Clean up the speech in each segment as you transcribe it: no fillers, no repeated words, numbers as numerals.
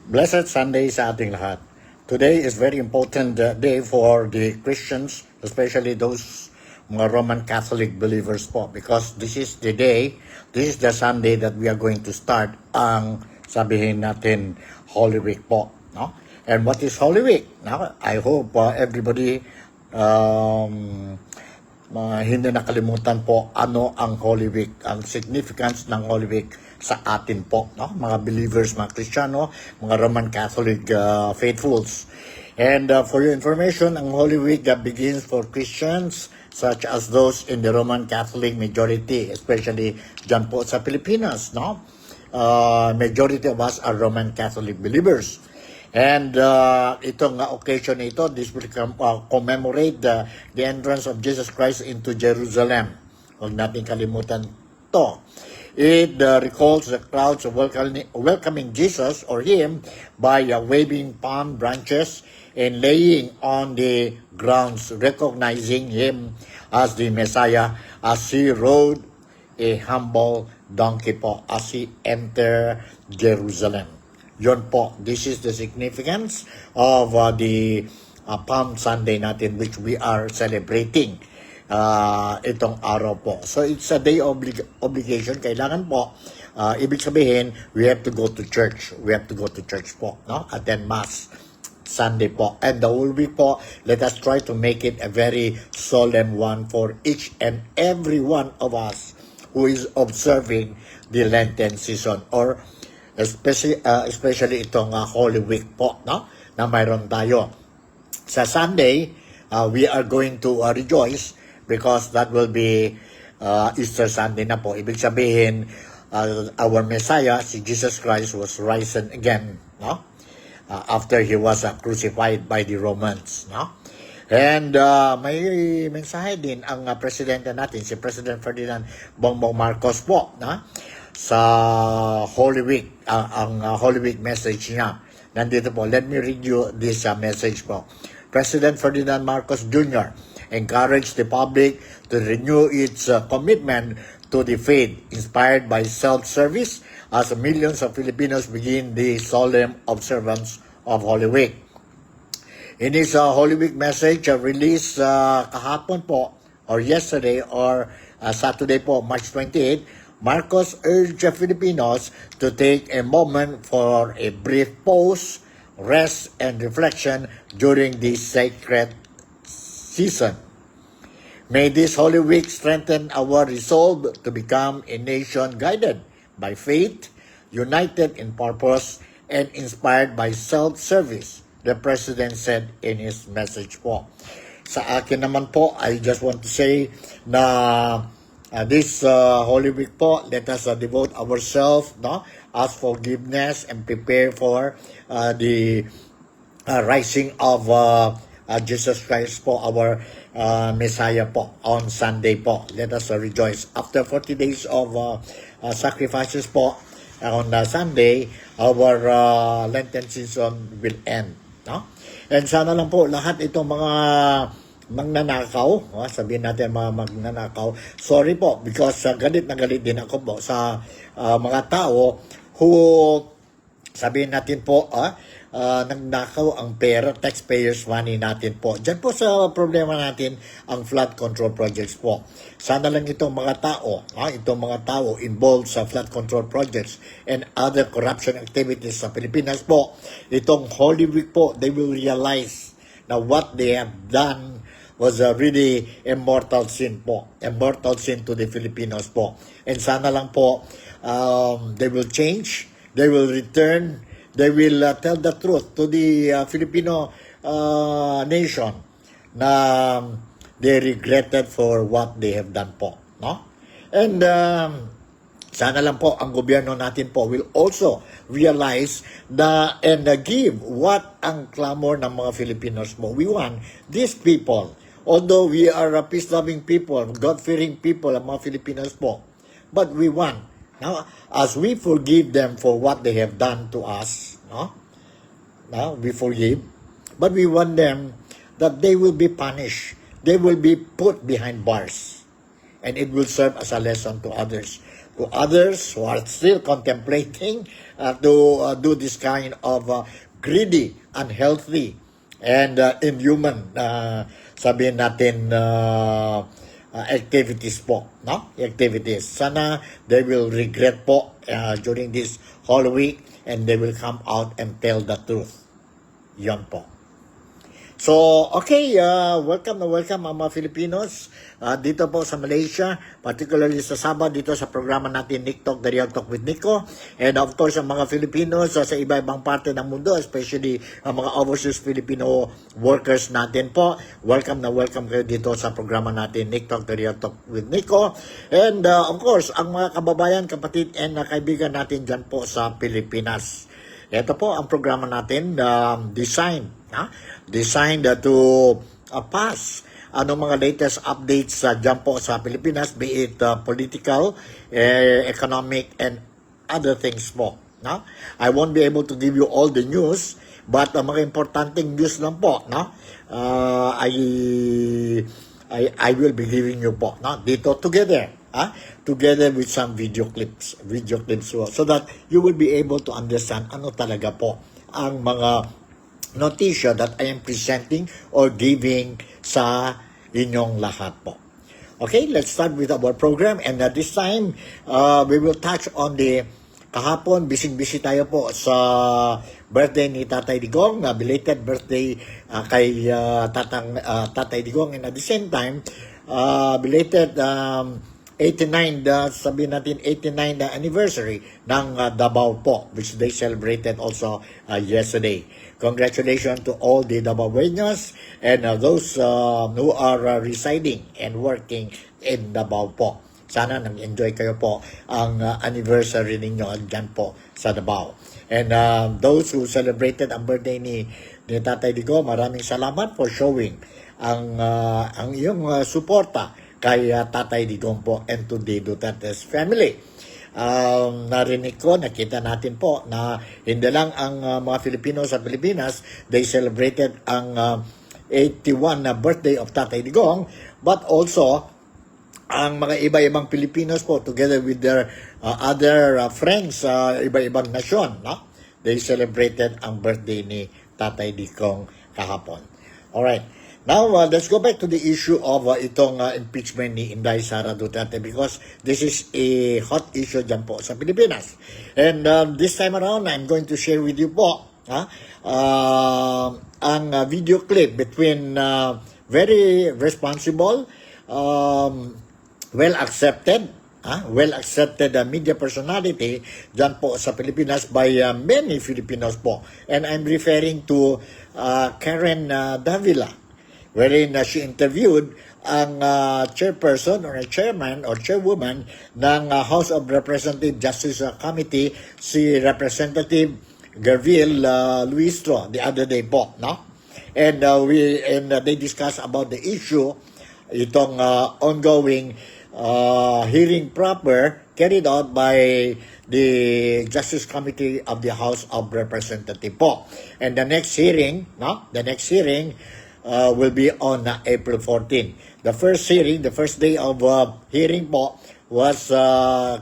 Blessed Sunday sa ating lahat. Today is very important day for the Christians, especially those mga Roman Catholic believers po, because this is the Sunday that we are going to start ang sabihin natin Holy Week po. No? And what is Holy Week? Now, I hope everybody hindi nakalimutan po ano ang Holy Week, ang significance ng Holy Week sa atin po, no? Mga believers, mga Kristiyano, mga Roman Catholic faithfuls. And for your information, ang Holy Week begins for Christians such as those in the Roman Catholic majority, especially dyan po sa Pilipinas, no? Majority of us are Roman Catholic believers. And itong occasion ito, this will commemorate the entrance of Jesus Christ into Jerusalem. Huwag natin kalimutan to. It recalls the crowds of welcoming Jesus or Him by waving palm branches and laying on the grounds, recognizing Him as the Messiah as He rode a humble donkey po as He entered Jerusalem. Yon po, this is the significance of the Palm Sunday natin which we are celebrating itong araw po. So it's a day obligation. Kailangan po, ibig sabihin, we have to go to church. We have to go to church po, no? Attend Mass Sunday po. And the whole week po, let us try to make it a very solemn one for each and every one of us who is observing the Lenten season or especially itong Holy Week po, no? Na mayroon tayo. Sa Sunday, we are going to rejoice because that will be Easter Sunday na po. Ibig sabihin, our Messiah, si Jesus Christ, was risen again, no? After He was crucified by the Romans, no? And may mensahe din ang presidente natin, si President Ferdinand Bongbong Marcos po, no? Sa Holy Week, ang Holy Week message niya. Nandito po, let me read you this message po. President Ferdinand Marcos Jr. encouraged the public to renew its commitment to the faith inspired by self-service as millions of Filipinos begin the solemn observance of Holy Week. In his Holy Week message released kahapon po, or yesterday, or Saturday po, March 28, Marcos urged Filipinos to take a moment for a brief pause, rest, and reflection during this sacred season. May this Holy Week strengthen our resolve to become a nation guided by faith, united in purpose, and inspired by self-service, the President said in his message po. Sa akin naman po, I just want to say na this Holy Week po, let us devote ourselves, no? Ask forgiveness and prepare for the rising of Jesus Christ po, our Messiah po, on Sunday po. Let us rejoice. After 40 days of sacrifices po, on Sunday, our Lenten season will end, no? And sana lang po lahat itong mga magnanakaw, sabihin natin mga magnanakaw, sorry po because galit na galit din ako po sa mga tao who, sabihin natin po, nagnakaw ang pera, taxpayers money natin po. Diyan po sa problema natin ang flood control projects po. Sana lang itong mga tao involved sa flood control projects and other corruption activities sa Pilipinas po, itong Holy Week po, they will realize na what they have done was a really immortal sin po. Immortal sin to the Filipinos po. And sana lang po, they will change, they will return, they will tell the truth to the Filipino nation na they regretted for what they have done po. No? And sana lang po ang gobyerno natin po will also realize na and give what ang clamor ng mga Filipinos mo. We want these people, although we are a peace-loving people, God-fearing people, ang mga Filipinos po, but we want, now, as we forgive them for what they have done to us, no? Now, we forgive, but we want them that they will be punished. They will be put behind bars. And it will serve as a lesson to others to others who are still contemplating to do this kind of greedy, unhealthy, and inhuman, sabihin natin, activities po, no? Activities. Sana they will regret po during this whole week and they will come out and tell the truth. Yan po. So, okay, welcome na welcome mga Filipinos dito po sa Malaysia, particularly sa Sabah dito sa programa natin Nick Talk, The Real Talk with Nico. And of course, ang mga Filipinos sa iba-ibang parte ng mundo, especially ang mga overseas Filipino workers natin po. Welcome na welcome kayo dito sa programa natin Nick Talk, The Real Talk with Nico. And of course, ang mga kababayan, kapatid, and kaibigan natin dyan po sa Pilipinas. Ito po ang programa natin, designed to pass mga latest updates dyan po sa Pilipinas, be it political, economic, and other things po. No? I won't be able to give you all the news, but mga importanteng news lang po, no? I will be giving you po, no? Dito together. Together with some video clips so that you will be able to understand ano talaga po ang mga notisya that I am presenting or giving sa inyong lahat po. Okay, let's start with our program, and at this time we will touch on the kahapon, bising-bisi tayo po sa birthday ni Tatay Digong, belated birthday kay Tatay Digong, and at the same time belated 89, sabihin natin 89 na anniversary ng Davao po, which they celebrated also yesterday. Congratulations to all the Davaoeños and those who are residing and working in Davao po. Sana nang-enjoy kayo po ang anniversary ninyo dyan po sa Davao. And those who celebrated ang birthday ni Tatay Digo, maraming salamat for showing ang iyong suporta kay Tatay Digong po and to the Duterte's family. Narinig ko, nakita natin po na hindi lang ang mga Filipino sa Pilipinas, they celebrated ang 81 na birthday of Tatay Digong, but also ang mga iba-ibang Filipinos po together with their other friends sa iba-ibang nasyon, no? They celebrated ang birthday ni Tatay Digong kahapon. Alright. Now, let's go back to the issue of itong impeachment ni Inday Sara Duterte, because this is a hot issue dyan po sa Pilipinas. And this time around, I'm going to share with you po ang video clip between very responsible, well-accepted media personality dyan po sa Pilipinas by many Filipinos po. And I'm referring to Karen Davila, wherein she interviewed ang chairperson or chairman or chairwoman ng House of Representatives Justice Committee, si Representative Gerville Luistro, the other day po, no? And they discussed about the issue, itong ongoing hearing proper carried out by the Justice Committee of the House of Representatives po. And the next hearing will be on April 14. The first day of hearing po was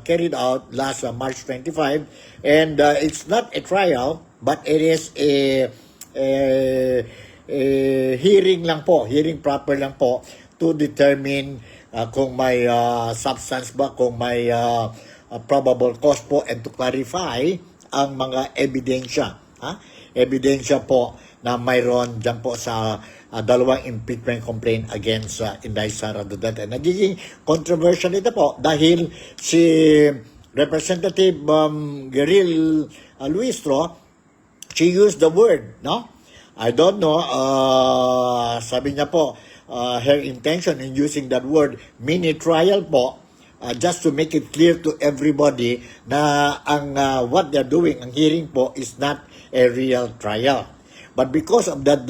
carried out last March 25, and it's not a trial, but it is a hearing proper lang po to determine kung may substance ba, kung may probable cause po, and to clarify ang mga ebidensya po na mayroon dyan po sa dalawang impeachment complaint against Inday Sara Duterte. Nagiging controversial ito po dahil si Representative Gerville Luistro, she used the word, no? I don't know, sabi niya po, her intention in using that word, mini trial po, just to make it clear to everybody na ang what they're doing, ang hearing po, is not a real trial. But because of that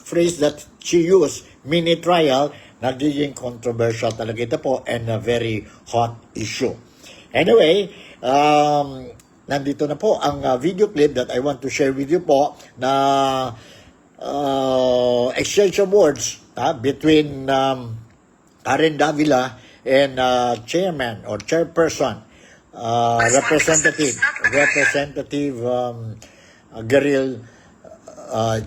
phrase that she used, mini trial, nagiging controversial talaga ito po and a very hot issue. Anyway, nandito na po ang video clip that I want to share with you po na exchange of words between Karen Davila and chairman or chairperson Representative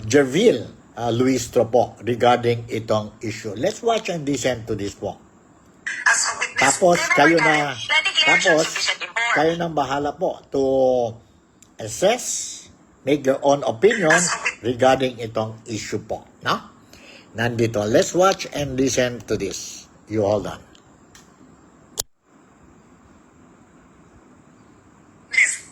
Gerville Luistro po regarding itong issue. Let's watch and listen to this po. As a witness, Tapos kayo kayo nang bahala po to assess, make your own opinion regarding itong issue po, no? Nandito. Let's watch and listen to this. You hold on.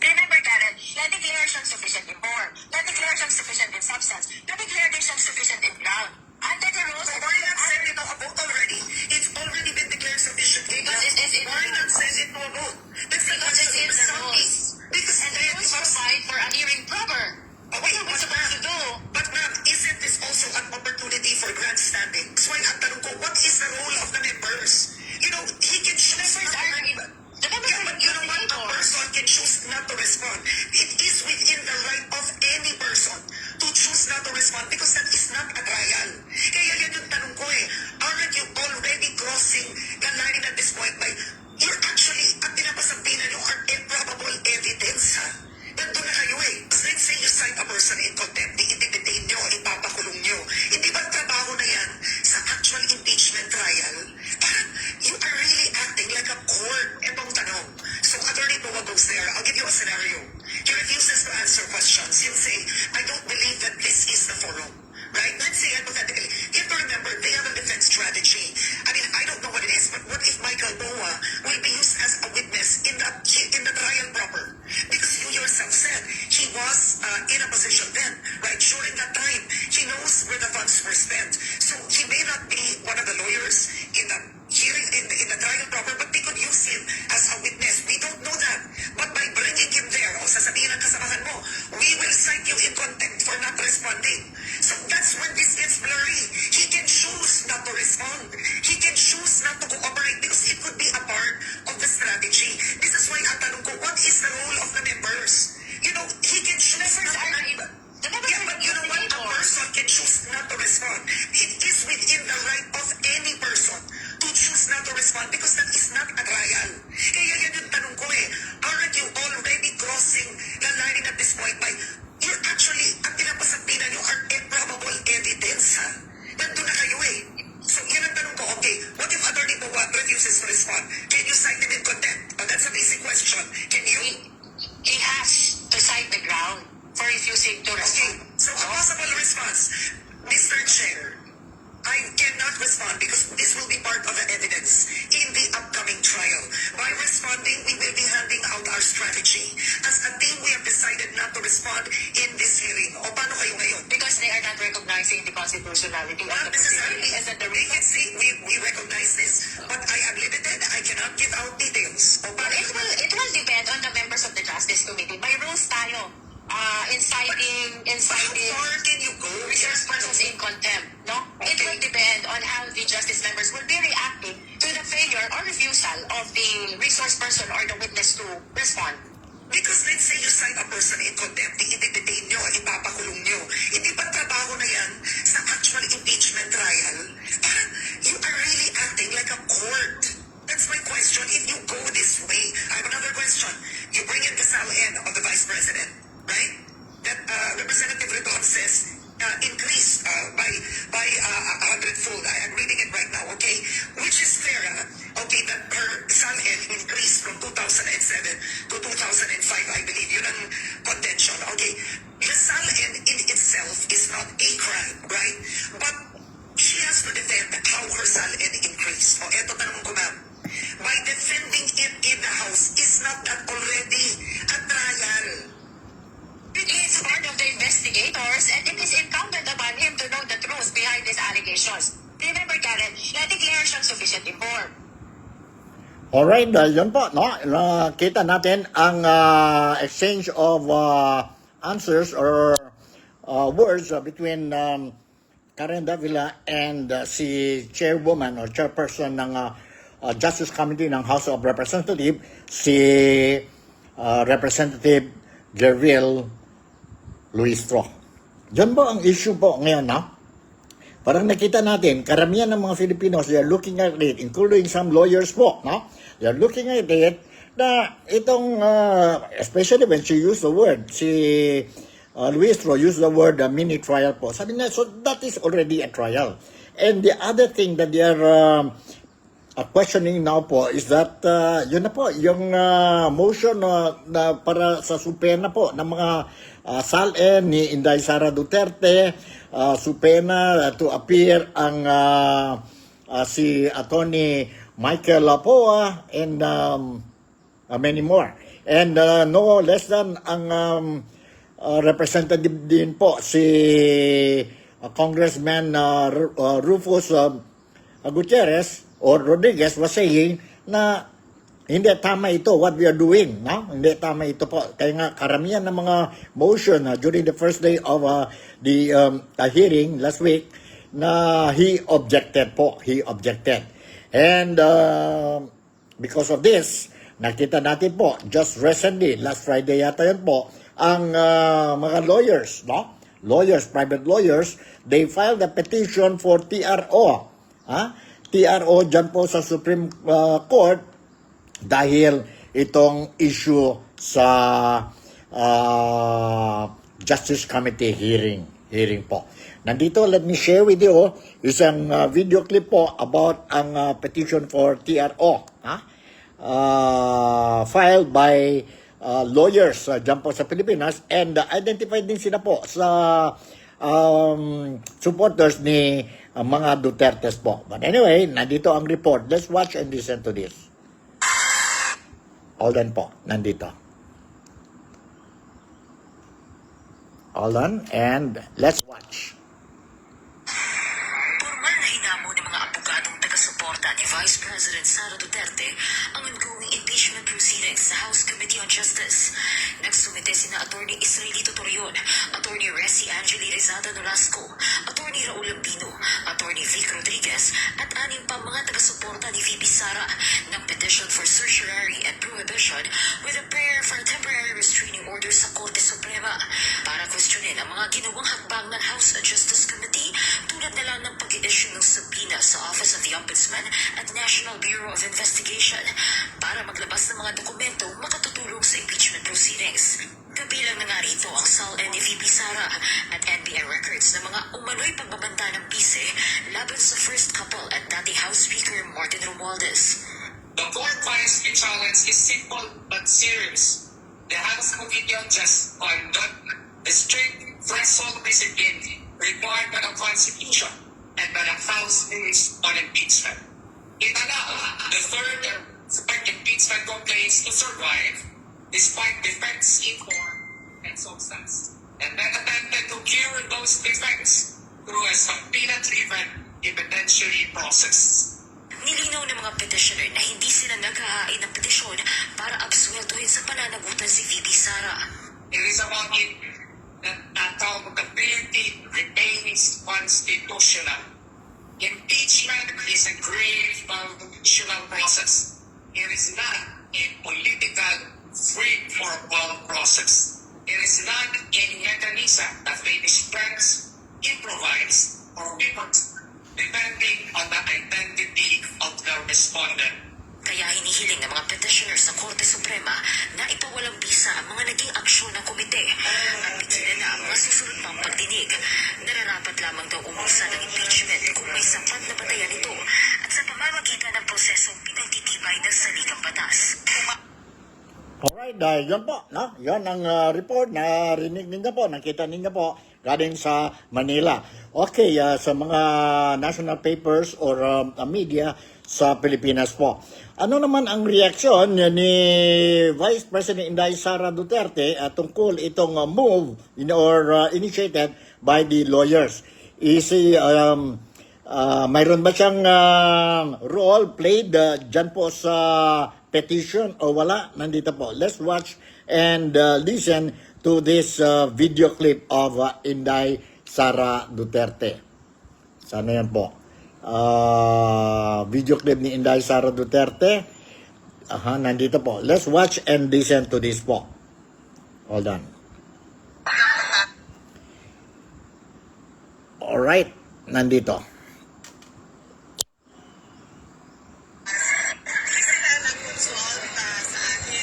Remember, Karen, na-declare siyang sufficient in form, na-declare siyang sufficient in substance, na-declare din siyang sufficient in ground. Under the rules, why not send it to a vote already? It's already been declared sufficient in ground. Why not send it to a vote? That's the question of the rules. Because the rules provide for a hearing proper. Oh, wait, what's supposed to do? But ma'am, isn't this also an opportunity for grandstanding? So ang tanong ko, what is the role of the members? You know, he can choose not to respond. Yeah, but you know what? A person can choose not to respond. It is within the right of any person to choose not to respond because that is not a trial. Kaya yan yung tanong ko eh. Aren't you already crossing the line at this point by you're actually, ang pinapasabihan nyo are improbable evidence ha? Nandun na kayo eh. Let's say you cite a person in contempt, i-detain nyo, ipapakulong nyo. Hindi ba trabaho na yan sa actual impeachment trial? Parang you are really acting like a court. Etong tanong. So Attorney Boa goes there. I'll give you a scenario. He refuses to answer questions. He'll say, I don't believe that this is the forum. Right? Let's say hypothetically. You have to remember, they have a defense strategy. I mean, I don't know what it is, but what if Michael Boa will be used as a witness in the trial proper? Because you yourself said he was in a position then, right? During that time, he knows where the funds were spent. So he may not be one of the lawyers in the hearing in the trial proper, but they could use him as a witness. We don't know that. But by bringing him there, o sasabihin ng kasamahan mo, we will cite you in contempt for not responding. So that's when this gets blurry. He can choose not to respond. He can choose not to cooperate because it could be a part of the strategy. This is why ang tanong ko, what is the role of the members? You know, he can choose not to... Yeah, but you know what? A person can choose not to respond. It is within the right of any person to choose not to respond because that is not a trial. Kaya yan yung tanong ko eh. Aren't you already crossing the line at this point by you're actually, ang pinapasabihan nyo are improbable evidence ha? Nandun na kayo eh. So yan ang tanong ko, okay, what if Attorney Boa refuses to respond? Can you cite him in contempt? Oh, that's a basic question. Can you? He has to cite the ground for refusing to respond. Okay, so a possible response, Mr. Chair, I cannot respond because this will be part of the evidence in the upcoming trial. By responding, we will be handing out our strategy. As a team, we have decided not to respond in this hearing. O paano kayo ngayon? Because they are not recognizing the constitutionality of the proceeding. And that they can say, we recognize this, but I am limited. I cannot give out details. O paano it will depend on the members of the Justice Committee. By rules tayo. Inciting how far can you go? Resource persons in contempt, no? Okay. It will depend on how the justice members will be reacting to the failure or refusal of the resource person or the witness to respond. Because let's say you cite a person in contempt, i-detain nyo, ipapakulong nyo. Hindi ba trabaho na yan sa actual impeachment trial? Parang you are really acting like a court. That's my question. If you go this way, I have another question. You bring in the Sal-N of the Vice President, right? That Representative Redon says increased by 100-fold. I am reading it right now, okay? Which is fair, okay, that her Sal-N increased from 2007 to 2005, I believe. Yun ang contention, okay? The Sal-N in itself is not a crime, right? But she has to defend how her Sal-N increased. O, eto tanong ko, ma'am. By defending it in the House, is not that already a trial? It is part of the investigators and it is incumbent upon him to know the truth behind these allegations. Remember, Karen, na-declare siyang sufficient in form. Alright, yun po, no? Kita natin ang exchange of answers or words between Karen Davila and si chairwoman or chairperson ng Justice Committee ng House of Representatives, si Representative Gerville Luistro. Diyan ba ang issue po ngayon, no? Parang nakita natin, karamihan ng mga Filipinos, they are looking at it, including some lawyers po, no? They are looking at it na itong, especially when she used the word, Luis Ro used the word mini trial po. Sabi niya, so that is already a trial. And the other thing that they are questioning now po is that yun na po, yung motion na para sa supena po ng mga SALN ni Inday Sara Duterte, supena to appear ang si Attorney Michael Lapoa and many more. And no less than ang representative din po si Congressman Rufus Gutierrez or Rodriguez was saying na hindi tama ito what we are doing, no? Hindi tama ito po. Kaya nga karamihan ng mga motion during the first day of the hearing last week na he objected po. He objected. And because of this, nakita natin po just recently, last Friday yata yun po, ang mga lawyers, no? Lawyers, private lawyers, they filed a petition for TRO. TRO dyan po sa Supreme Court dahil itong issue sa Justice Committee hearing po. Nandito, let me share with you isang video clip po about ang petition for TRO filed by lawyers dyan po sa Pilipinas, and identified din sila po sa supporters ni mga Dutertes po. But anyway, nandito ang report. Let's watch and listen to this. Hold on po, nandito. Hold on, and let's watch. Formal na hinamo ng mga abogadong taga-suporta ni Vice President Sara Duterte ang ongoing impeachment proceedings sa House Committee on Justice. Nagsumite sina Attorney Israelito Torion, Attorney Resi Angeli Rizada Nolasco, Attorney Raul Lambino, Attorney Vic Rodriguez at anim pa mga taga-suporta ni VP Sara ng petition for certiorari and prohibition with a prayer for a temporary restraining order sa Korte Suprema para questionin ang mga ginawang hakbang ng House Justice Committee tulad na lang ng pag-i-issue ng subpoena sa Office of the Ombudsman at National Bureau of Investigation para maglabas ng mga dokumento makatutulong sa impeachment proceedings. Kabilang na nga rito ang SALN ni VP Sara at NBI records ng mga umano'y pagbabanta ng bise laban sa first couple at dati House Speaker Martin Romualdez. The court finds the challenge is simple but serious. The House Committee on Justice conduct the strict threshold discipline required by the Constitution and by the House rules on impeachment. It allowed the third impeachment complaints to survive despite defects in form and substance, and then attempted to cure those defects through a subpoena-driven evidentiary process. Nilinaw ng mga petitioner na hindi sila naghahain ng petisyon para absueltuhin sa pananagutan si VP Sara. It is about it that accountability remains constitutional. Impeachment is a grave constitutional process. It is not a political free-for-all process. It is not a mechanism that may dispense, improvise, or reverse depending on the identity of the respondent. Kaya hinihiling ng mga petitioner sa Korte Suprema na ipawalang bisa ang mga naging aksyon ng komite at pigilan na ang mga susunod pang pagdinig. Nararapat lamang daw umusa ng impeachment kung may sapat na batayan ito at sa pamamagitan ng prosesong pinagtitibay ng salikang batas. Alright, yun po, no? Yun ang report na rinig ninyo po, nakita ninyo po, galing sa Manila. Okay, sa mga national papers or media sa Pilipinas po. Ano naman ang reaksyon ni Vice President Inday Sara Duterte tungkol itong move initiated by the lawyers? Mayroon ba siyang role played dyan po sa petition o wala? Nandito po. Let's watch and listen to this video clip of Inday Sara Duterte. Sana yan po. Video clip ni Inday Sara Duterte. Nandito po. Let's watch and listen to this po. Hold on. Alright. Nandito. Kasi na nagkonsulta sa akin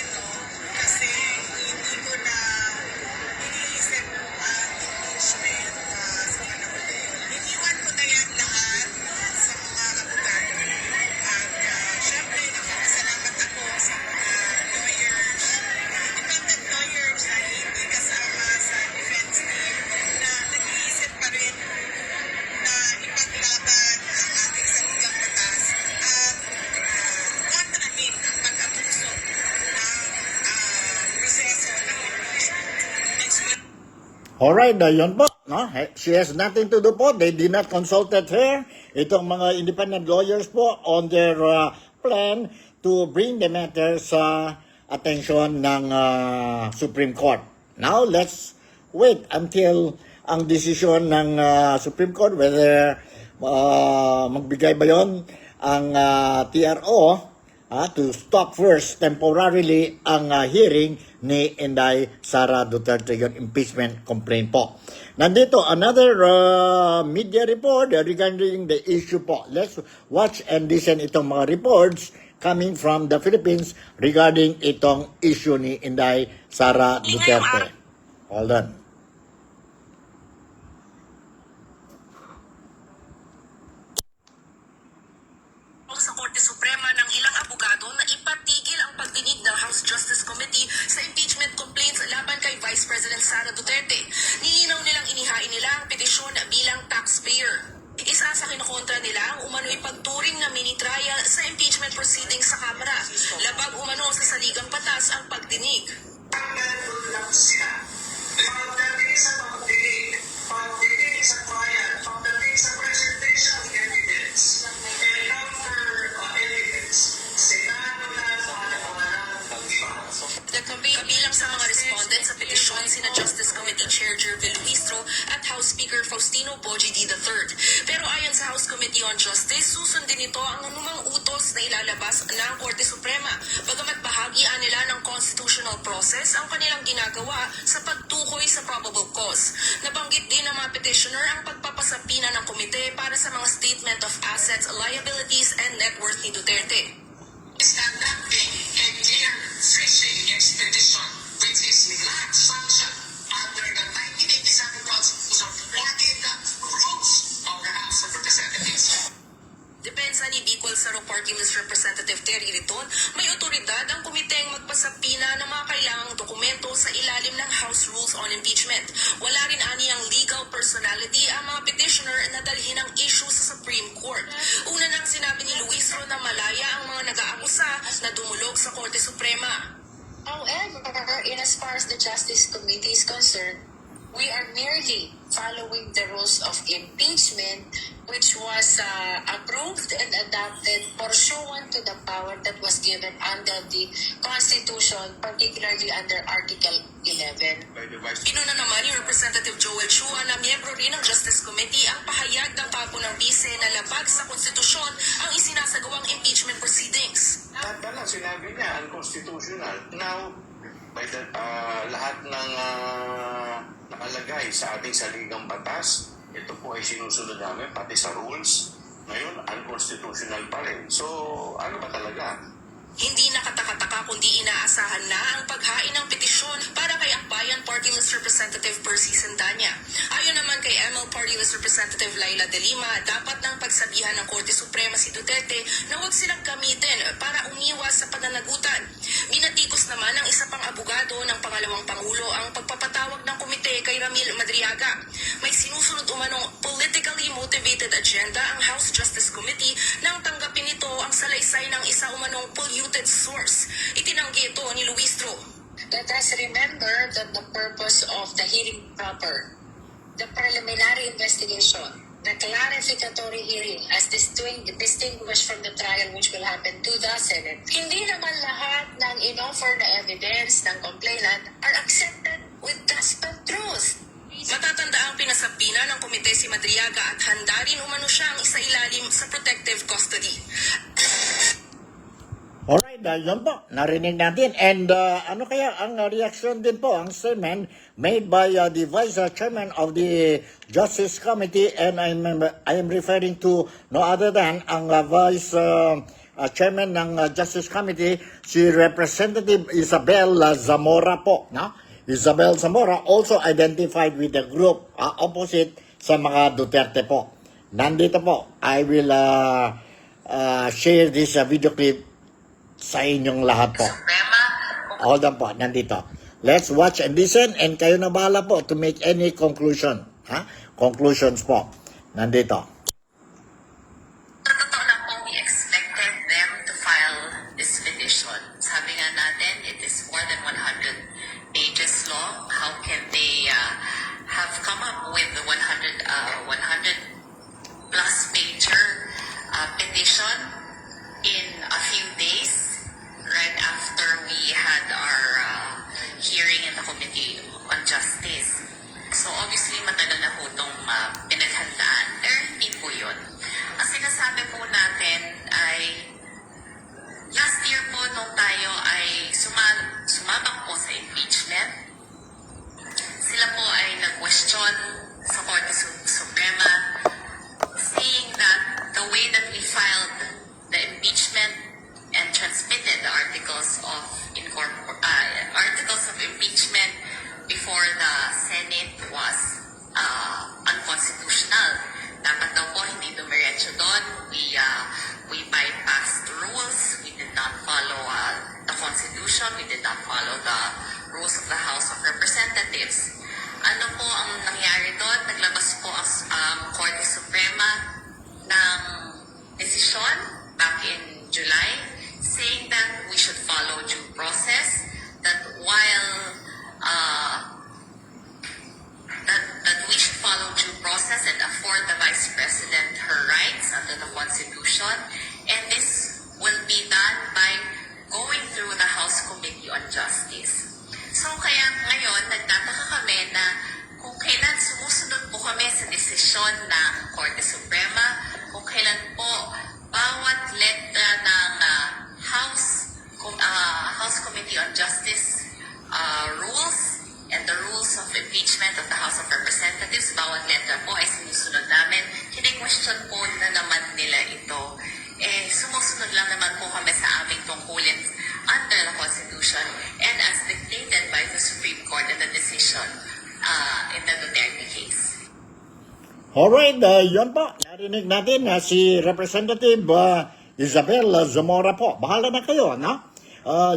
Alright, yun po. No? She has nothing to do po. They did not consulted her. Itong mga independent lawyers po on their plan to bring the matter sa attention ng Supreme Court. Now, let's wait until ang desisyon ng Supreme Court whether magbigay ba yon ang TRO to stop first temporarily ang hearing ni Inday Sara Duterte, yung impeachment complaint po. Nandito another media report regarding the issue po. Let's watch and listen itong mga reports coming from the Philippines regarding itong issue ni Inday Sara Duterte. Hold on. Sa Korte Suprema ng ilang abogado na ipatigil ang pagdinig ng House Justice Committee sa impeachment complaints laban kay Vice President Sara Duterte. Nilinaw nilang inihain nila ang petisyon bilang taxpayer. Isa sa kinukontra nila ang umano'y pagturing na mini-trial sa impeachment proceedings sa Kamara. Labag umano sa saligang batas ang pagdinig. Pagdating lang sila. Pagdating sa pagdinig, pagdinig sa trial, pagdating sa presentation of evidence, Kabilang sa mga respondents sa petisyon sina Justice Committee Chair Jervil Luistro at House Speaker Faustino Boji D. III. Pero ayon sa House Committee on Justice, susundin nito ang anumang utos na ilalabas ng Korte Suprema, bagamat bahagian nila ng constitutional process ang kanilang ginagawa sa pagtukoy sa probable cause. Nabanggit din ng mga petitioner ang pagpapasapina ng komite para sa mga statement of assets, liabilities, and net worth ni Duterte. is conducting a deer fishing expedition, which is not sanctioned under the 1987 Constitution or in the rules of the House of Representatives. Depensa ni Bicol Saro Party List Representative Terry Riton, may otoridad ang komiteng magpasapina ng mga kailangang dokumento sa ilalim ng House Rules on Impeachment. Wala rin aniyang legal personality ang mga petitioner na dalhin ang issue sa Supreme Court. Una nang sinabi ni Luistro na malaya ang mga nag-aakusa na dumulog sa Korte Suprema. However, in as far as the Justice Committee is concerned, we are merely following the rules of impeachment which was approved and adopted pursuant to the power that was given under the Constitution, particularly under Article 11. Inuna naman ni Representative Joel Chua na miyembro rin ng Justice Committee ang pahayag ng papo ng bise na labag sa konstitusyon ang isinasagawang impeachment proceedings. Lahat na lang sinabi niya, unconstitutional. Now, by the, lahat ng nakalagay sa ating saligang batas, ito po ay sinusunod namin, pati sa rules. Ngayon, unconstitutional pa rin. So, ano ba talaga? Hindi nakataka-taka kundi inaasahan na ang paghain ng petisyon para kay Akbayan Party List Representative Percy Sandanya. Ayon naman kay ML Party List Representative Laila De Lima, dapat nang pagsabihan ng Korte Suprema si Duterte na huwag silang gamitin para umiwas sa pananagutan. Binatikos naman ng isa pang abogado ng pangalawang Pangulo ang pagpapatawag ng komite kay Ramil Madriaga. May sinusunod umanong politically motivated agenda ang House Justice Committee nang tanggapin nito ang salaysay ng isa umanong polluted source. Itinanggi ito ni Luistro. Let us remember that the purpose of the hearing proper, the preliminary investigation, the clarificatory hearing as distinguished from the trial which will happen to the Senate, hindi naman lahat ng in-offer na evidence ng complainant are accepted with gospel truth. Matatanda ang pinasapina ng komite si Madriaga at handa rin umano siyang isailalim sa protective custody. Alright, yun po, narinig natin. And ano kaya ang reaction din po, ang statement made by the Vice Chairman of the Justice Committee, and I am referring to no other than ang Vice Chairman ng Justice Committee, si Representative Isabel Zamora po. No? Isabel Zamora also identified with the group opposite sa mga Duterte po. Nandito po, I will share this video clip sa inyong lahat po. Hold on po, nandito. Let's watch and listen, and kayo na bahala po to make any conclusion. Conclusions po. Nandito. Sa totoo lang po, we expected them to file this petition. Sabi nga natin, it is more than 100 pages long. How can they come up with the 100 plus pager petition in a few days right after we had our hearing in the Committee on Justice. So obviously matagal na po itong pinaghandaan. Pero hindi po yun. Ang sinasabi po natin ay last year po nung tayo ay sumabak po sa impeachment, sila po ay nag-question sa Korte Suprema saying that the way that we filed the impeachment and transmitted the articles of impeachment before the Senate was unconstitutional. Dapat daw po hindi dumiretso doon. We bypassed rules. We did not follow the Constitution. We did not follow the rules of the House of Representatives. Ano po ang nangyari doon? Naglabas po ang Korte Suprema ng desisyon back in July saying that we should follow due process, that while that we should follow due process and afford the Vice President her rights under the Constitution, and this will be done by going through the House Committee on Justice. So kaya ngayon, nagtataka kami na kung kailan sumusunod po kami sa desisyon ng Korte Suprema, kung kailan po bawat letra ng House Committee on Justice rules and the rules of impeachment of the House of Representatives, bawat letra po ay sinusunod namin. Kini-question po na naman nila ito. Sumusunod lang naman po kami sa aming tungkulin under the Constitution and as dictated by the Supreme Court in the decision in the Duterte case. Alright, yun po. Narinig natin na si Representative Isabel Zamora po. Bahala na kayo, no?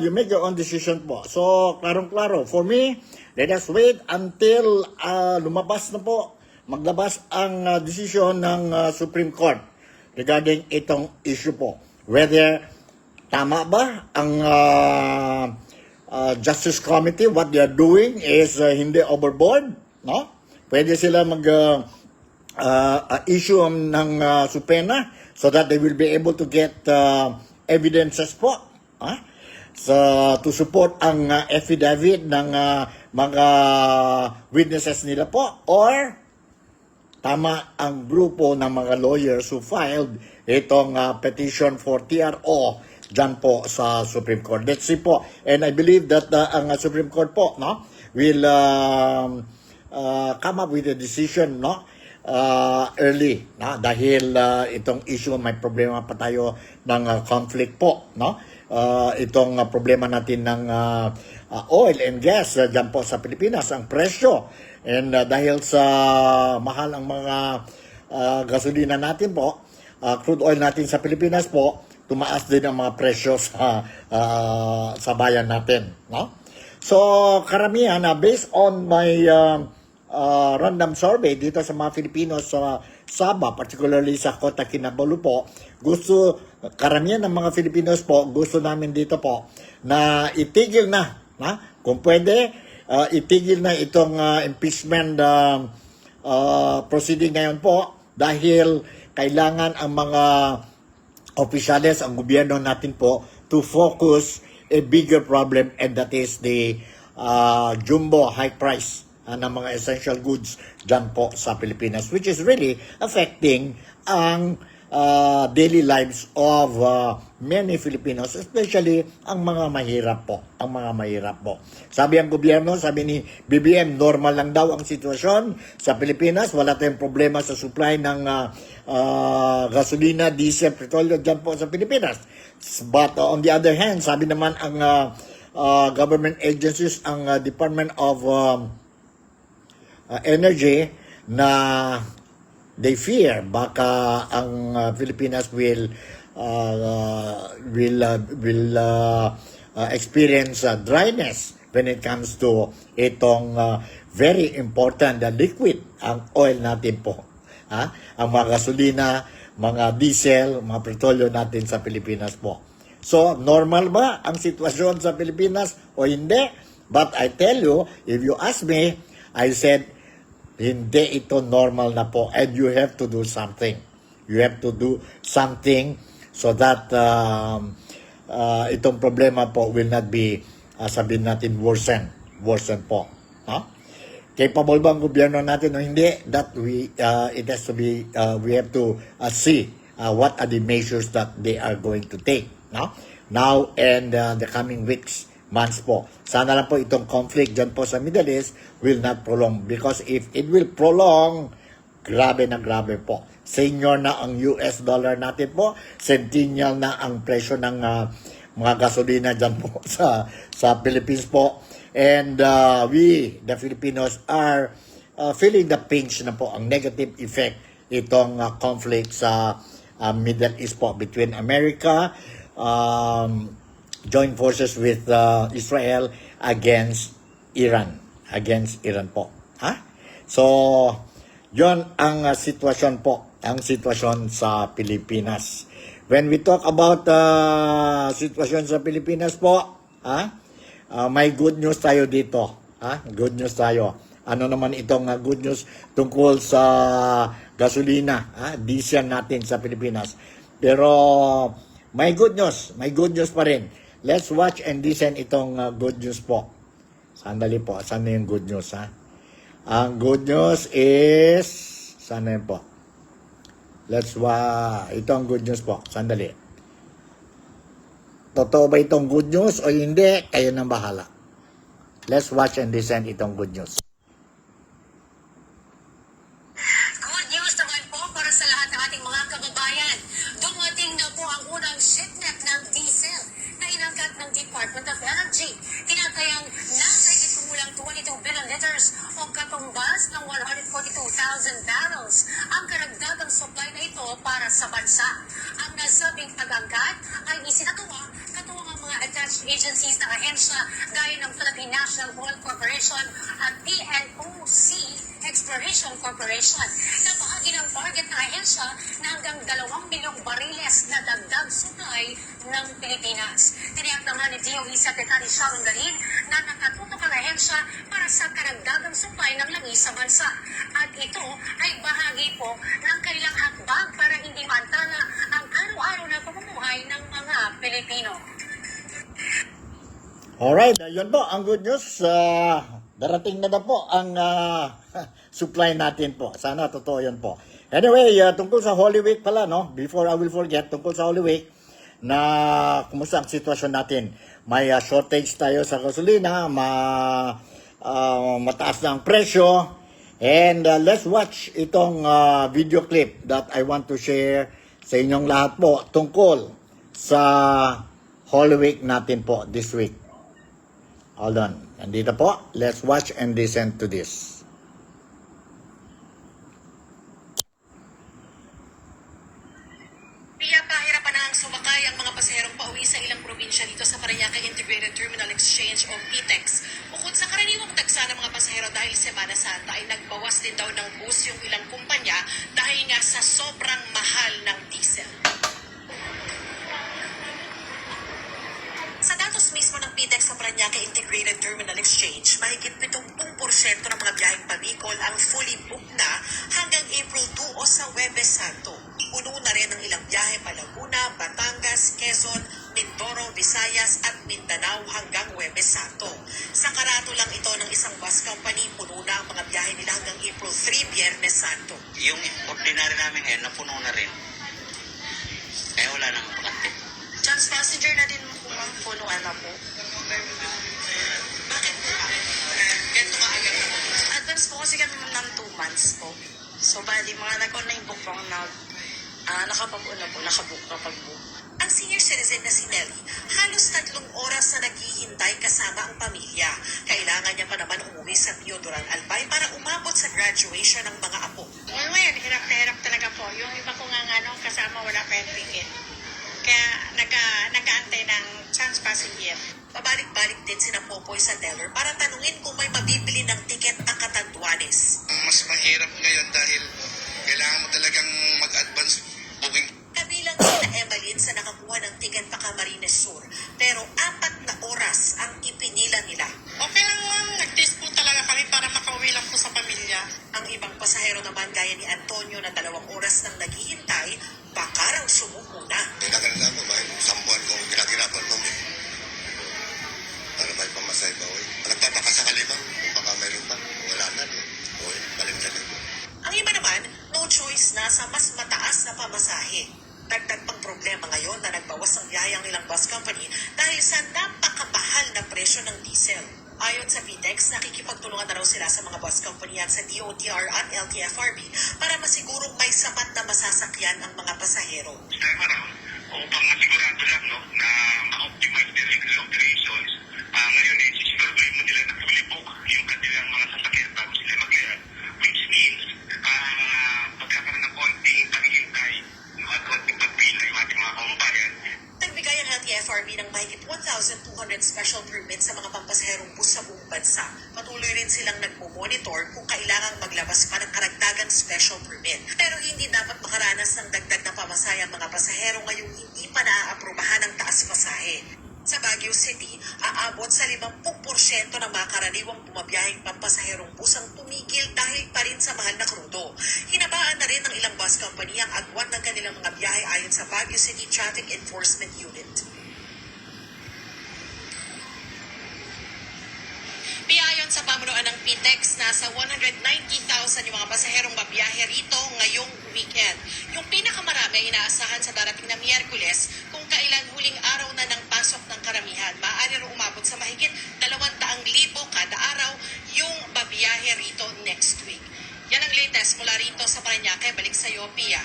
You make your own decision po. So, klarong-klaro. For me, let us wait until lumabas na po, maglabas ang decision ng Supreme Court regarding itong issue po. Whether tama ba ang Justice Committee, what they are doing is hindi overboard, no? Pwede sila issue ng subpoena so that they will be able to get evidences po, to support ang affidavit ng mga witnesses nila po, or tama ang grupo ng mga lawyers who filed itong petition for TRO dyan po sa Supreme Court. Let's see po. And I believe that ang Supreme Court po, no, will come up with a decision, no, early, no, dahil itong issue, may problema pa tayo ng conflict po, no. Itong problema natin ng oil and gas dyan po sa Pilipinas, ang presyo. And dahil sa mahal ang mga gasolina natin po, crude oil natin sa Pilipinas po, tumaas din ang mga presyo sa bayan natin, no? So, karamihan, based on my random survey dito sa mga Filipino sa Sabah, particularly sa Kota Kinabalu po, karamihan ng mga Filipinos po, gusto namin dito po na itigil na, kung pwede, itigil na itong impeachment proceeding ngayon po, dahil kailangan ang mga opisyales, ang gobyerno natin po, to focus a bigger problem, and that is the jumbo high price ng mga essential goods dyan po sa Pilipinas, which is really affecting ang daily lives of many Filipinos, especially ang mga mahirap po. Sabi ang gobyerno, sabi ni BBM, normal lang daw ang sitwasyon sa Pilipinas, wala tayong problema sa supply ng gasolina, diesel, petrolyo dyan po sa Pilipinas. But on the other hand, sabi naman ang government agencies, ang Department of Energy, na they fear baka ang Pilipinas will experience dryness when it comes to itong very important liquid, ang oil natin po. Ang mga gasolina, mga diesel, mga petrolyo natin sa Pilipinas po. So, normal ba ang sitwasyon sa Pilipinas o hindi? But I tell you, if you ask me, I said, Hindi ito normal na po, and you have to do something. You have to do something so that itong problema po will not be, sabihin natin, worsen po. No? Capable ba ang gobyerno natin o hindi? That it has to be, we have to see what are the measures that they are going to take. No? Now and the coming weeks, months po. Sana lang po itong conflict dyan po sa Middle East will not prolong, because if it will prolong, grabe na grabe po. Senior na ang US dollar natin po, centennial na ang presyo ng mga gasolina dyan po sa Philippines po. And we, the Filipinos, are feeling the pinch na po, ang negative effect itong conflict sa Middle East po between America, join forces with Israel against Iran po. So yon ang sitwasyon po, ang sitwasyon sa Pilipinas. When we talk about sitwasyon sa Pilipinas po, may good news tayo dito. Good news tayo. Ano naman itong good news tungkol sa gasolina, diesel natin sa Pilipinas. Pero may good news pa rin. Let's watch and listen itong good news po. Sandali po, saan yung good news Ang good news is, sana yun po. Ito ang good news po, sandali. Totoo ba itong good news o hindi? Kayo nang bahala. Let's watch and listen itong good news. Good news naman po para sa lahat ng ating mga kababayan. Dumating na po ang unang shipment ng diesel na inangkat ng Department of Energy. Tinatayang nasa kumulang 22 billion liters o katumbas ng 142,000 barrels ang karagdagang supply na ito para sa bansa. Ang nasabing pag-angkat ay isinagawa katuwang ang mga attached agencies ng ahensya gaya ng Philippine National Oil Corporation at PNOC Exploration Corporation. Napahagi ng target ng ahensya na hanggang 2 milyong bariles na dagdag supply ng Pilipinas. Tiniyak naman ni DOE Secretary Sharon Garin na nakatutok ang ahensya para sa karagdagang supply ng langis sa bansa. At ito ay bahagi po ng kanilang hakbang para hindi maantala ang araw-araw na pamumuhay ng mga Pilipino. Alright, yun po ang good news. Darating na po ang supply natin po. Sana totoo yun po. Anyway, tungkol sa Holy Week pala, no? Before I will forget, tungkol sa Holy Week, na kumusta ang sitwasyon natin. May shortage tayo sa gasolina, mataas na ang presyo. And let's watch itong video clip that I want to share sa inyong lahat po tungkol sa Holy Week natin po this week. Hold on. Nandito po. Let's watch and listen to this. Pahirapan na ang sumakay ang mga pasaherong pauwi sa ilang probinsya dito sa Parañaque Integrated Terminal Exchange o PTEX. Bukod sa karaniwang tagsa ng mga pasahero dahil Semana Santa ay nagbawas din daw ng bus yung ilang kumpanya dahil nga sa sobrang mahal ng diesel. Sa datos mismo ng PTEX sa Parañaque Integrated Terminal Exchange, mahigit 70% ng mga biyaheng pabikol ang fully booked na hanggang April 2 o sa Huwebes Santo. Puno na rin ang ilang biyahe pa Laguna, Batangas, Quezon, Mindoro, Visayas at Mindanao hanggang Huwebes Santo. Sa karato lang ito ng isang bus company, puno na ang mga biyahe nila hanggang April 3, Biyernes Santo. Yung ordinary namin ngayon, napuno na rin. Kaya wala nang pakante. Trans passenger na din po ang punuan na po. Bakit po ba? Ganito ka agad na po? Advance po kasi kami ng 2 months po. So, bali, mga nag-online book po na nakapabook na po, nakabook kapag book. Ang senior citizen na si Nelly, halos 3 oras na naghihintay kasama ang pamilya. Kailangan niya pa naman umuwi sa Pio Duran Albay para umabot sa graduation ng mga apo. Ngayon, hirap na hirap talaga po. Yung iba ko nga kasama wala pa yung ticket. Kaya nag-aantay ng chance passenger. Pabalik-balik din sina Popoy sa teller para tanungin kung may mabibili ng tiket ang Catanduanes. Mas mahirap ngayon dahil kailangan mo talagang mag-advance booking. Kabilang sina Emeline sa nakakuha ng tiket pa Camarines Sur. Pero 4 na oras ang ipinila nila. Okay lang ma'am, nag-test po talaga kami para makauwi lang po sa pamilya. Ang ibang pasahero naman gaya ni Antonio na 2 oras nang naghihintay, baka raw sumuko na. Kinakalitan ko ba? Isang buwan kong ginagirapan ko. Para may pamasay ba? Nagpapakasakali ba? Kung baka mayroon pa. Wala na. Uy, balik-balik. Ang iba naman, no choice na sa mas mataas na pamasahe. Dagdag pang problema ngayon na nagbawas ang biyayang nilang bus company dahil sa napakamahal na presyo ng diesel. Ayon sa PTEX, nakikipagtulungan na raw sila sa mga bus company at sa DOTR at LTFRB para masigurong may sapat na masasakyan ang mga pasahero. Time around, upang masigurado lang no, na ma-optimize their legal operations, ngayon sisiguraduhin mo nila na fully book yung kanilang mga sasakyan bago sila mag-clear, which means pagkakaroon ng konting paghihintay at konting pagpila yung ating mga kaumbayan. Nagbigay ang LTFRB ng mahigit 1,200 special permits sa mga pampasaherong bus sa buong bansa. Patuloy rin silang nagmo-monitor kung kailangang maglabas pa ng karagdagang special permit. Pero hindi dapat makaranas ng dagdag na pamasaya ang mga pasahero ngayong hindi pa naaaprubahan ang taas pasahe. Sa Baguio City, aabot sa 50% ng mga karaniwang bumabiyaheng pampasaherong bus ang tumigil dahil pa rin sa mahal na krudo. Hinabaan na rin ng ilang bus company ang agwat ng kanilang mga biyahe ayon sa Baguio City Traffic Enforcement Unit. Ayon sa pamunuan ng PTEX, nasa 190,000 yung mga pasaherong babiyahe rito ngayong weekend. Yung pinakamarami ay inaasahan sa darating na Miyerkules kung kailan huling araw na ng pasok ng karamihan. Maaari rin umabot sa mahigit 200,000 kada araw yung babiyahe rito next week. Yan ang latest mula rito sa Parañaque. Balik sa iyo, Pia.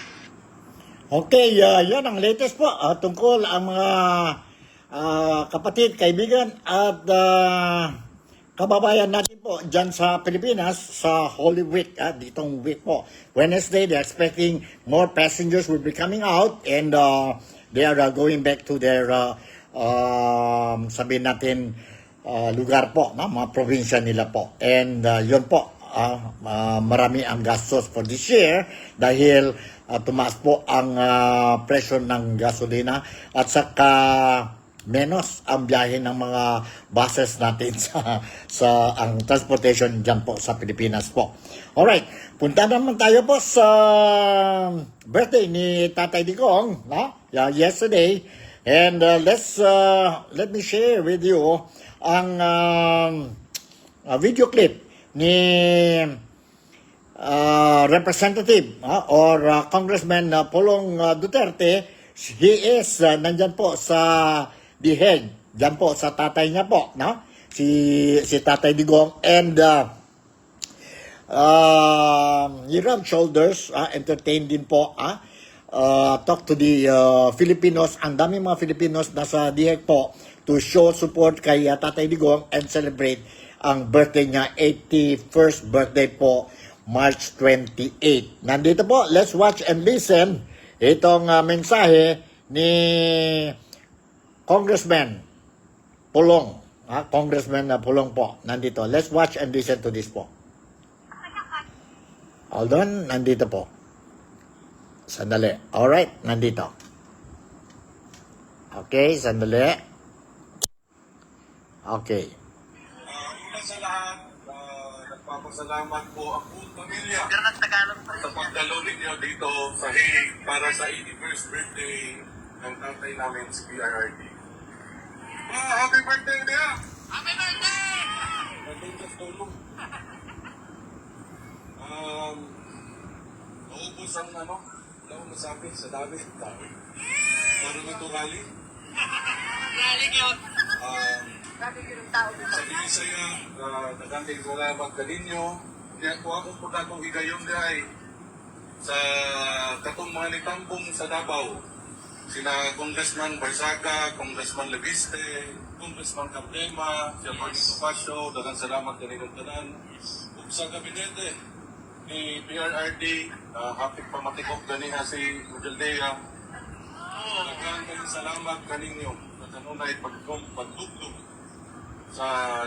Okay, yan ang latest po tungkol ang mga kapatid, kaibigan at kababayan natin po dyan sa Pilipinas sa Holy Week, ditong week po. Wednesday, they're expecting more passengers will be coming out and they are going back to their, sabihin natin, lugar po, mga probinsya nila po. And yun po, marami ang gastos for this year dahil tumaas po ang presyo ng gasolina at saka menos ang biyahe ng mga buses natin sa ang transportation dyan po sa Pilipinas po. Alright, punta naman tayo po sa birthday ni Tatay Digong, yesterday. And let me share with you ang video clip ni Representative or Congressman Pulong Duterte. He is nandyan po sa The Hague, dyan po sa tatay niya po, si Tatay Digong, and he rubbed shoulders, entertained din po, talk to the Filipinos, ang dami mga Filipinos nasa The Hague po to show support kay Tatay Digong and celebrate ang birthday niya, 81st birthday po, March 28. Nandito po, let's watch and listen itong mensahe ni Congressman Pulong. Congressman Pulong po. Nandito. Let's watch and listen to this po. Hold on. Nandito po. Sandali. Alright. Nandito. Okay. Sandali. Okay. Una sa lahat, nagpapasalamat po ang buong pamilya sa pagdalo ninyo dito sa Hague para sa 81st birthday ng tatay namin si PRRD. Happy birthday, Dea! Happy birthday! Nandun tulong. Naubos ang wala akong masabi sa dami. Parang ito rally. Rally yun. Sa Binisaya, nagandang salamat ka ninyo. Kung akong pagkakong higayon ay sa katong mga nitambong sa Davao, sina Congressman Barsaga, Congressman Leviste, Congressman Cardema, si Marnito Pasio, dagang salamat kanilang tanan. Ug sa gabinete ni PRRD, hapit pamatikok ganiha si Mujaldea. Dagang kayong salamat kaninyo sa kanunay pagdugdog sa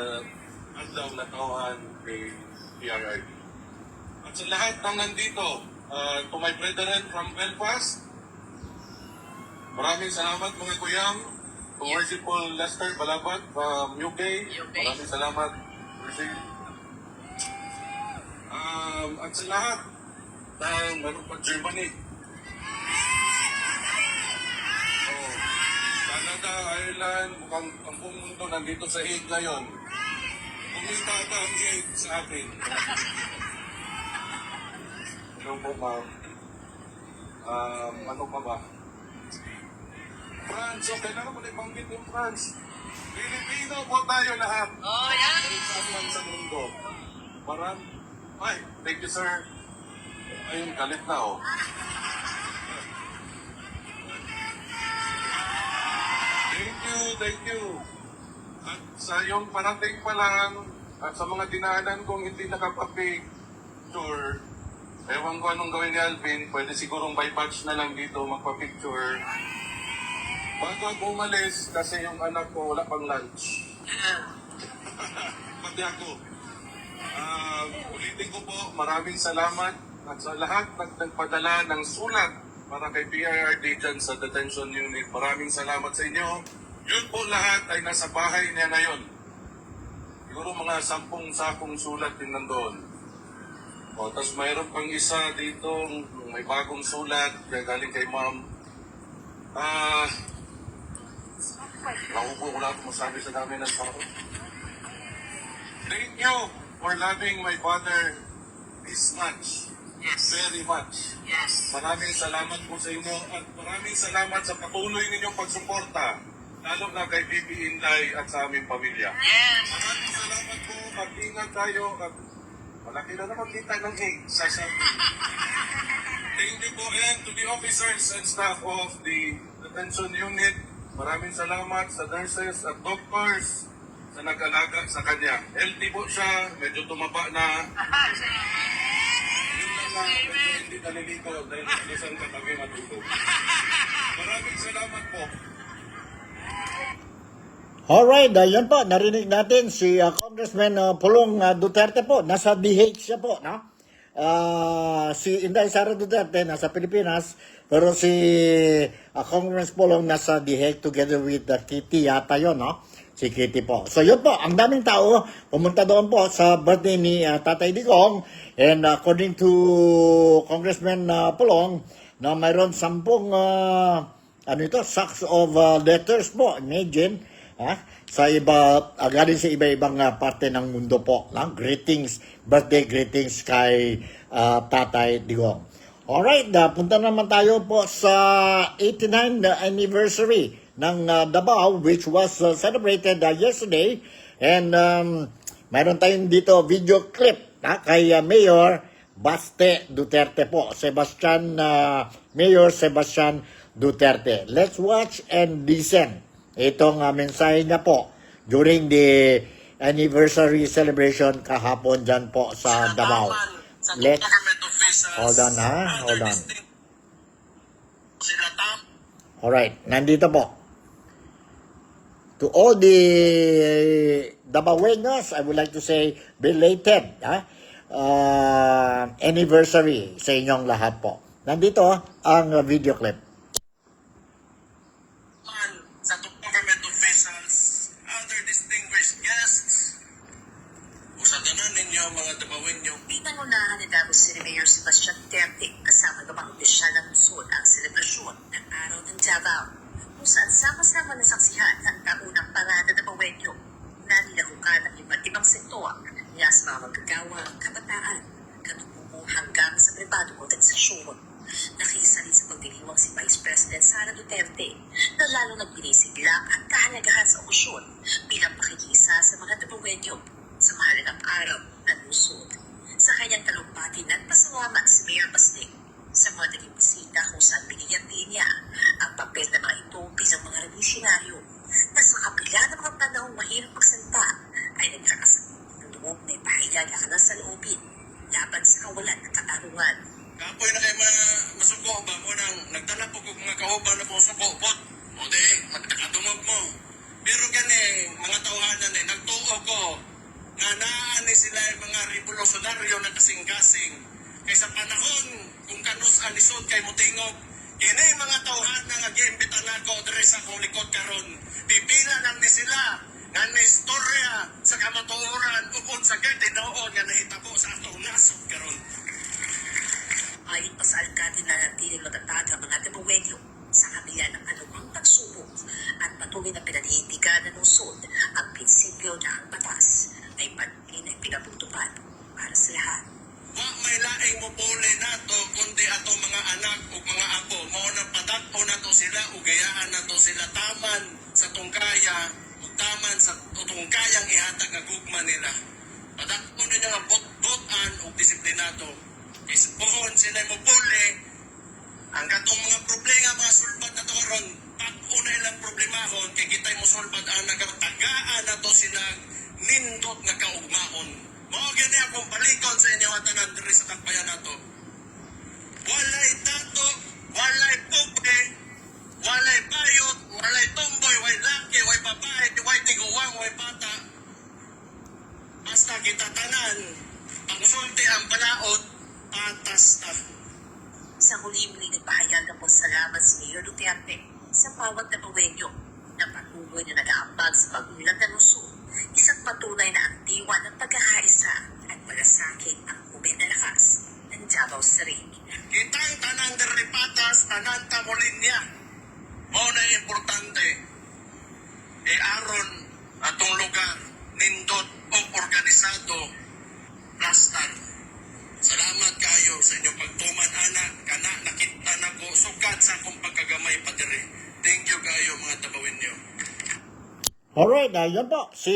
adlaw na tauhan ni PRRD. At sa lahat ng nandito, to my brethren from Belfast, maraming salamat mga kuyang. To Merciful Lester Balabat from UK. Maraming salamat. At sa lahat, meron pa Germany. Canada, Ireland, mukhang ang buong mundo nandito sa Hague ngayon. Kumita ba ang Hague sa akin? Hello po, ma'am. Ano pa ba? France, okay na naman ibanggit yung France. Pilipino po tayo lahat. Oh, yeah. Saan man sa mundo. Ay, thank you, sir. Ayun, galit na, oh. Thank you. At sa yung parating pa lang, at sa mga dinaanan kong hindi nakapapicture, ewan ko anong gawin ni Alvin, pwede sigurong by batch na lang dito magpa-picture. Bago ako umalis, kasi yung anak ko wala pang lunch. Pati ako. Ulitin ko po, maraming salamat at sa lahat nagpadala ng sulat para kay PRRD dyan sa detention unit. Maraming salamat sa inyo. Yun po lahat ay nasa bahay niya ngayon. Siguro mga 10 sakong sulat din nandoon. O, tapos mayroon pang isa dito, may bagong sulat, galing kay ma'am. Naupo ko lang masabi sa dami ng tao. Thank you for loving my father this much. Yes. Very much. Yes. Maraming salamat po sa inyo at maraming salamat sa patuloy ninyong pagsuporta, lalo na kay Bibi Inday at sa aming pamilya. Yes. Maraming salamat po, mag-ingat tayo at malaki na naman kita ng egg sa sabi. Thank you po and to the officers and staff of the detention unit. Maraming salamat sa nurses at doctors sa nag-alaga sa kanya. Healthy po siya, medyo tumaba na. Yun lang na, medyo hindi naliligo dahil isang katabi matulog. Maraming salamat po. Alright, yan po, narinig natin si Congressman Pulong Duterte po, nasa DH siya po, no? Si Inday Sara Duterte nasa Pilipinas, pero si Congressman Pulong nasa DH together with Kitty yata yun, no? Si Kitty po. So yun po, ang daming tao pumunta doon po sa birthday ni Tatay Digong, and according to Congressman Pulong, na mayroon 10 sacks of letters po, imagine, sa galing sa iba-ibang parte ng mundo po. Greetings, birthday greetings kay Tatay Digong. Alright, punta naman tayo po sa 89th anniversary ng Davao, which was celebrated yesterday. And mayroon tayong dito video clip kay Mayor Baste Duterte po. Mayor Sebastian Duterte. Let's watch and listen. Itong mensahe niya po during the anniversary celebration kahapon dyan po sa Davao. Let's hold on. Alright, nandito po. To all the Davaoenos, I would like to say belated anniversary sa inyong lahat po. Nandito ang video clip. Sa government officials, other distinguished guests, usaganan ninyo mga Davaoenyo. Pinangunahan ni Davao City Mayor Sebastian Duterte kasama ng mga opisyal ng lungsod ang selebrasyon ng Araw ng Davao, kung saan sama-sama nasaksihan ang taunang parada Davaoenyo na nilahukan ng iba't ibang sektor mula sa mga magagawa, kabataan, katutubo hanggang sa pribadong organisasyon. Nakisa rin sa pagdiriwang si Vice President Sara Duterte na lalo nagpinisiglang ang kahalagahan sa okasyon bilang pakikisa sa mga Davaoenyo sa mahalagang araw ng lungsod. Sa kanyang talumpati nagpasalamat si Mayor Baste sa mga naging bisita kung saan binigyan din niya ang papel ng mga ito bilang mga revolusyonaryo na sa kapila ng mga panahong mahirap magsalita ay nagkakasagot ng loob na ipahayag ang kanilang saloobin laban sa kawalan ng katarungan. Kapoy na kayo mga masuko ba mo nang nagdala po kong mga kauban na po suko pot. O di, magtakatungog mo. Pero gani, mga tauhanan nagtuo ko nga naan sila yung mga revolusyonaryo na kasing-kasing. Kay sa panahon, kung kanus anisod kay mutingog, kini mga tauhan na nag-iimbitan ako dere sa akong likod karon. Pipila lang ni sila nga na istorya sa kamatuoran ukon sa gay tinuon nga nahitabo sa atong nasod karon. sila, ugayaan na to sila taman sa tungkaya, ug taman sa tungkayang ihatag nga gugma nila. Padakon ninyo nga bot-botan o disiplinado. Ispuhon sila mo puli, ang katong mga problema, mga sulbad na to karon, pag-una ilang problemahon, kay kita'y mo sulbad ang nagatagaan na to silang nindot nga kaugmaon. Mao gani akong palikon sa inyo at tanan diri sa tagbayan nato. Walay tato, walay pobre, walay bayot, walay tomboy, walay laki, walay babae, walay tiguwang, walay bata. Basta kita tanan, pagsulti ang balaod, patas na. Sa huli muli nagpahayag ang salamat si Mayor Duterte sa bawat napawenyo na patuloy na nag-aambag sa pag-ulat ng lungsod. Isang patunay na ang diwa ng pagkakaisa at malasakit ang ubed na lakas ng Davao City. Kitang tanan diri patas, tanan tamulin niya. Mao na importante. E aron atong lugar, nindot o organisado, plastan. Salamat kayo sa inyong pagtuman, anak. Kana nakita na ko sukat sa akong pagkagamay pa diri. Thank you kayo mga tabawin niyo. Alright, yan po, si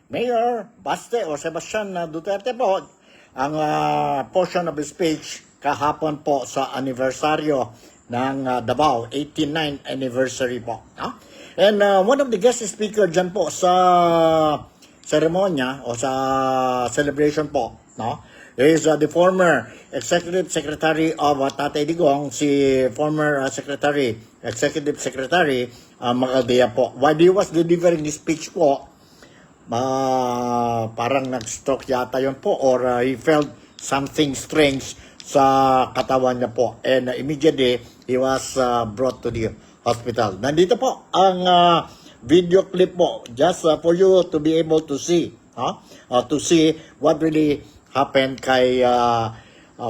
Mayor Baste o Sebastian Duterte po, ang portion of his speech kahapon po sa anibersaryo ng Davao, 89th anniversary po. No? And one of the guest speaker dyan po sa seremonya o sa celebration po, no? Is the former Executive Secretary of Tatay Digong, si former Executive Secretary Macaldea po. While he was delivering his speech po, parang nag-stroke yata yun po or he felt something strange sa katawan niya po. And immediately, he was brought to the hospital. Nandito po ang video clip po just for you to be able to see, to see what really happened kay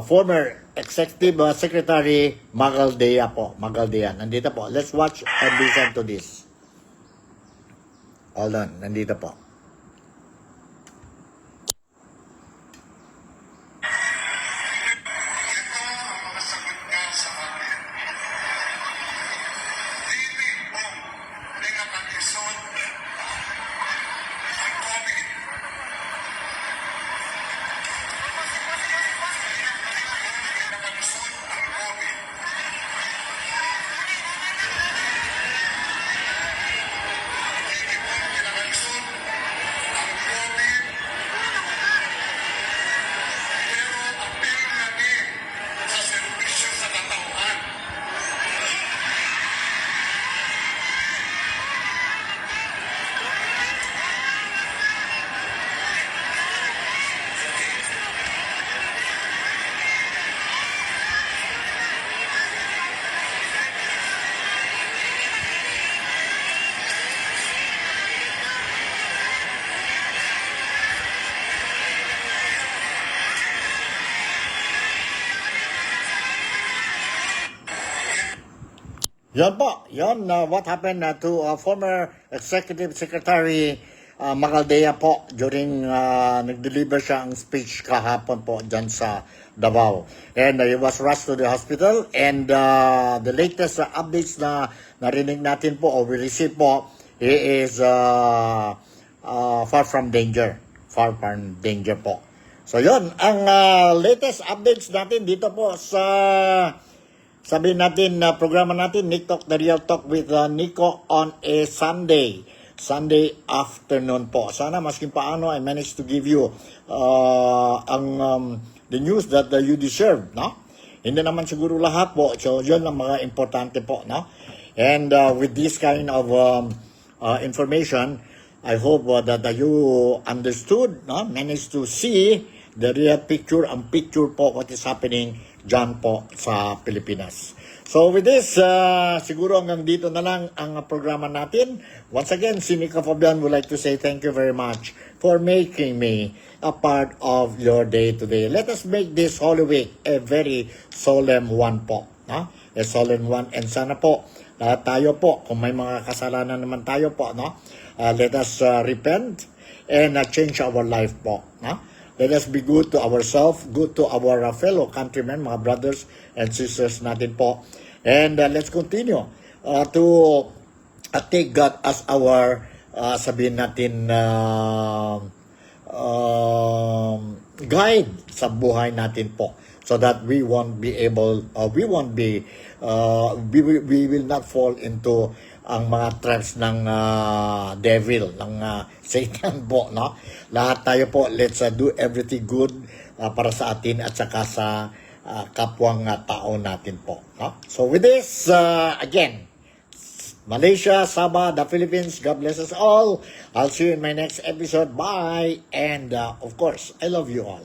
former Executive Secretary Macaldea po. Macaldea. Nandito po. Let's watch and listen to this. Hold on. Nandito po. Yan po, yan what happened to former Executive Secretary Macaldea po during nag-deliver siya ang speech kahapon po dyan sa Davao. And he was rushed to the hospital and the latest updates na narinig natin po o we receive po, he is far from danger. Far from danger po. So yun, ang latest updates natin dito po sa sabihin natin na programa natin, Nick Talk, The Real Talk with Nico on a Sunday afternoon po. Sana maskin paano I managed to give you the news that you deserve, no? Hindi naman siguro lahat po. So yun ang mga importante po, no? And with this kind of information, I hope that you understood, no? Managed to see the real picture, ang picture po what is happening dyan po sa Pilipinas. So with this, siguro hanggang dito na lang ang programa natin. Once again, si Nico Fabian would like to say thank you very much for making me a part of your day today. Let us make this Holy Week a very solemn one po. No? A solemn one. And sana po, tayo po, kung may mga kasalanan naman tayo po, no? Let us repent and change our life po. No? Let us be good to ourselves, good to our fellow countrymen, mga brothers and sisters natin po. And let's continue to take God as our, sabihin natin, guide sa buhay natin po, so that we won't be able, we will not fall into ang mga traps ng devil, ng Satan po, no? Lahat tayo po, let's do everything good para sa atin at saka sa kapwang tao natin po, no? So with this, again, Malaysia, Sabah, the Philippines, God bless us all. I'll see you in my next episode. Bye. And of course, I love you all.